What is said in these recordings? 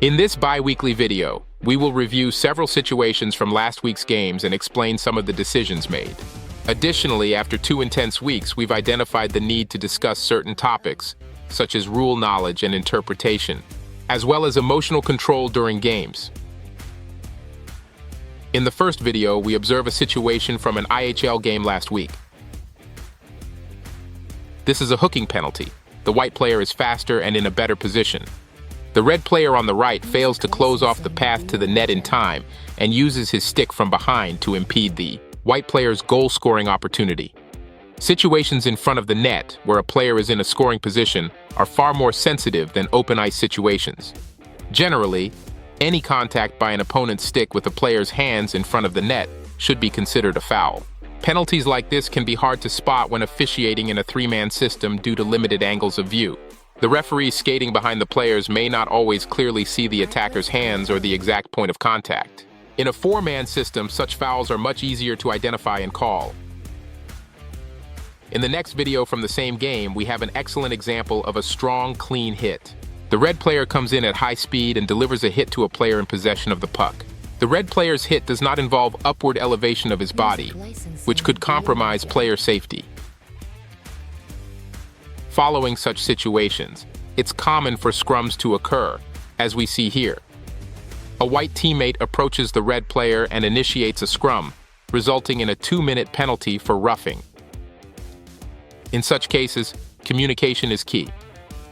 In this bi-weekly video, we will review several situations from last week's games and explain some of the decisions made. Additionally, after 2 intense weeks, we've identified the need to discuss certain topics, such as rule knowledge and interpretation, as well as emotional control during games. In the first video, we observe a situation from an IHL game last week. This is a hooking penalty. The white player is faster and in a better position. The red player on the right fails to close off the path to the net in time and uses his stick from behind to impede the white player's goal-scoring opportunity. Situations in front of the net, where a player is in a scoring position, are far more sensitive than open ice situations. Generally, any contact by an opponent's stick with a player's hands in front of the net should be considered a foul. Penalties like this can be hard to spot when officiating in a 3-man system due to limited angles of view. The referee skating behind the players may not always clearly see the attacker's hands or the exact point of contact. In a 4-man system, such fouls are much easier to identify and call. In the next video from the same game, we have an excellent example of a strong, clean hit. The red player comes in at high speed and delivers a hit to a player in possession of the puck. The red player's hit does not involve upward elevation of his body, which could compromise player safety. Following such situations, it's common for scrums to occur, as we see here. A white teammate approaches the red player and initiates a scrum, resulting in a 2-minute penalty for roughing. In such cases, communication is key.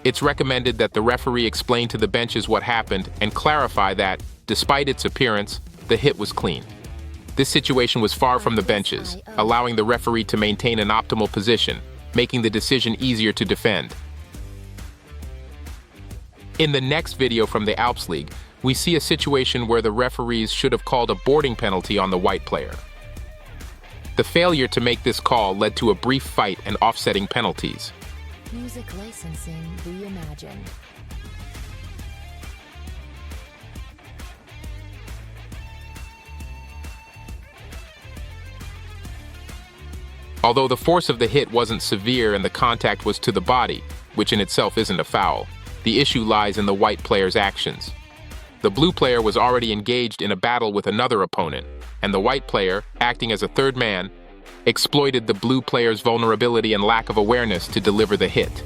It's recommended that the referee explain to the benches what happened and clarify that, despite its appearance, the hit was clean. This situation was far from the benches, allowing the referee to maintain an optimal position, making the decision easier to defend. In the next video from the Alps League, we see a situation where the referees should have called a boarding penalty on the white player. The failure to make this call led to a brief fight and offsetting penalties. Music licensing reimagined. Although the force of the hit wasn't severe and the contact was to the body, which in itself isn't a foul, the issue lies in the white player's actions. The blue player was already engaged in a battle with another opponent, and the white player, acting as a third man, exploited the blue player's vulnerability and lack of awareness to deliver the hit.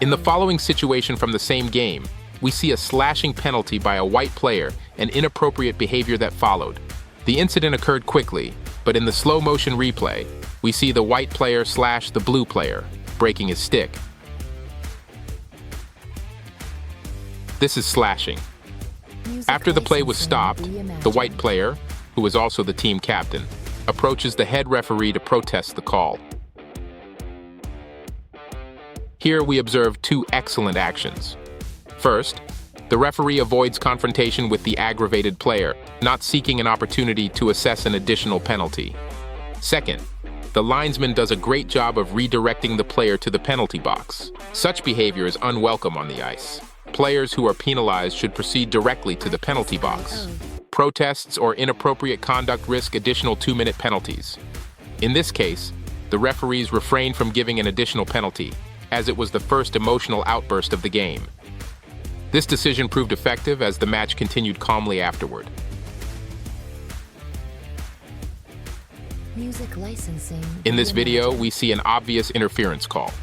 In the following situation from the same game, we see a slashing penalty by a white player and inappropriate behavior that followed. The incident occurred quickly, but in the slow-motion replay, we see the white player slash the blue player, breaking his stick. This is slashing. After the play was stopped, the white player, who is also the team captain, approaches the head referee to protest the call. Here we observe 2 excellent actions. First, the referee avoids confrontation with the aggravated player, not seeking an opportunity to assess an additional penalty. Second, the linesman does a great job of redirecting the player to the penalty box. Such behavior is unwelcome on the ice. Players who are penalized should proceed directly to the penalty box. Protests or inappropriate conduct risk additional 2-minute penalties. In this case, the referees refrained from giving an additional penalty, as it was the first emotional outburst of the game. This decision proved effective as the match continued calmly afterward. Music licensing. In this video, we see an obvious interference call.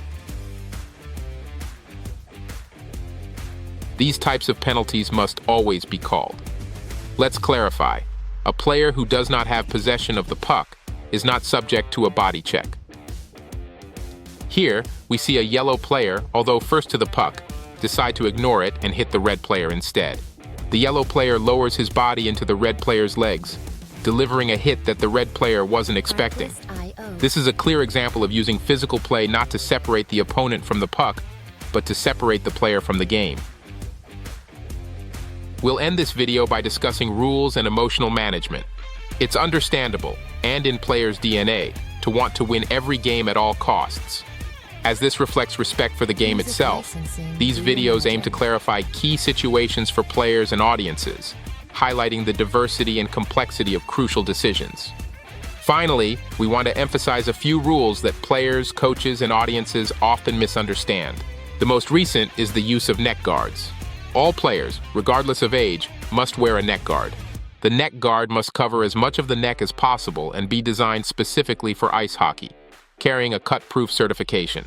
These types of penalties must always be called. Let's clarify. A player who does not have possession of the puck is not subject to a body check. Here, we see a yellow player, although first to the puck, decide to ignore it and hit the red player instead. The yellow player lowers his body into the red player's legs, delivering a hit that the red player wasn't expecting. This is a clear example of using physical play not to separate the opponent from the puck, but to separate the player from the game. We'll end this video by discussing rules and emotional management. It's understandable, and in players' DNA, to want to win every game at all costs. As this reflects respect for the game itself, these videos aim to clarify key situations for players and audiences, highlighting the diversity and complexity of crucial decisions. Finally, we want to emphasize a few rules that players, coaches, and audiences often misunderstand. The most recent is the use of neck guards. All players, regardless of age, must wear a neck guard. The neck guard must cover as much of the neck as possible and be designed specifically for ice hockey, carrying a cut-proof certification.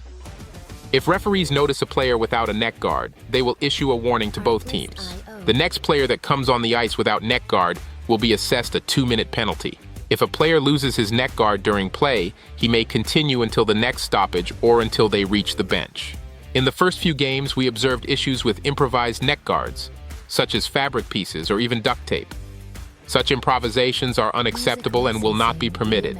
If referees notice a player without a neck guard, they will issue a warning to both teams. The next player that comes on the ice without neck guard will be assessed a 2-minute penalty. If a player loses his neck guard during play, he may continue until the next stoppage or until they reach the bench. In the first few games, we observed issues with improvised neck guards, such as fabric pieces or even duct tape. Such improvisations are unacceptable and will not be permitted.